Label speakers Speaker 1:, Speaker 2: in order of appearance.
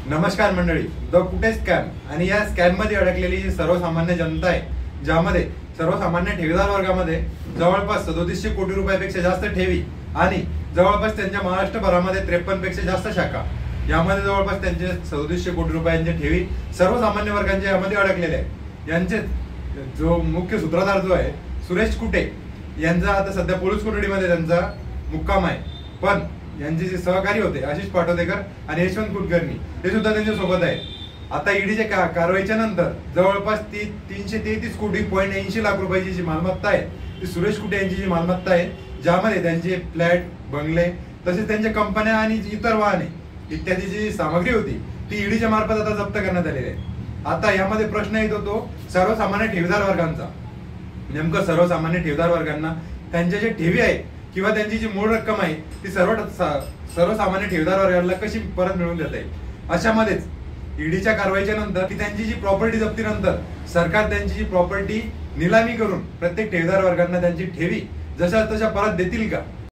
Speaker 1: नमस्कार मंडळी, द कुठे स्कॅम आणि या स्कॅम मध्ये अडकलेली जी सर्वसामान्य जनता आहे, ज्यामध्ये सर्वसामान्य ठेवीदार वर्गामध्ये जवळपास 3700 कोटी रुपयापेक्षा जास्त ठेवी आणि जवळपास त्यांच्या महाराष्ट्रभरामध्ये 53 पेक्षा जास्त शाखा, यामध्ये जवळपास त्यांचे 3700 कोटी रुपयांचे ठेवी सर्वसामान्य वर्गांच्या यामध्ये अडकलेले आहे। यांचे जो मुख्य सूत्रधार जो आहे सुरेश कुटे यांचा आता सध्या पोलीस कोठडीमध्ये त्यांचा मुक्काम आहे, पण यांचे जे सहकारी होते आशिष पाटोदेकर आणि यशवंत कुलकर्णी हे सुद्धा त्यांच्या सोबत आहेत। आता ईडीच्या कारवाईच्या नंतर जवळपास 333 कोटी 80 लाख रुपयाची जी मालमत्ता आहे ती सुरेश कुटे यांची जी मालमत्ता आहे, ज्यामध्ये त्यांचे फ्लॅट, बंगले तसेच त्यांच्या कंपन्या आणि इतर वाहने इत्यादी जी सामग्री होती ती ईडीच्या मार्फत आता जप्त करण्यात आलेली आहे। आता यामध्ये प्रश्न येतो तो सर्वसामान्य ठेवीदार वर्गांचा। नेमकं सर्वसामान्य ठेवीदार वर्गांना त्यांच्या जे ठेवी आहे किंवा त्यांची जी मूळ रक्कम आहे ती सर्वसामान्य ठेवीदार वर्गाला कशी परत मिळवून देता येईल, अशामध्येच ईडीच्या कारवाईच्या नंतर की त्यांची जी प्रॉपर्टी जप्तीनंतर सरकार त्यांची जी प्रॉपर्टी निलामी करून प्रत्येक ठेवीदार वर्गांना त्यांची ठेवी जशा तशा परत देतील का,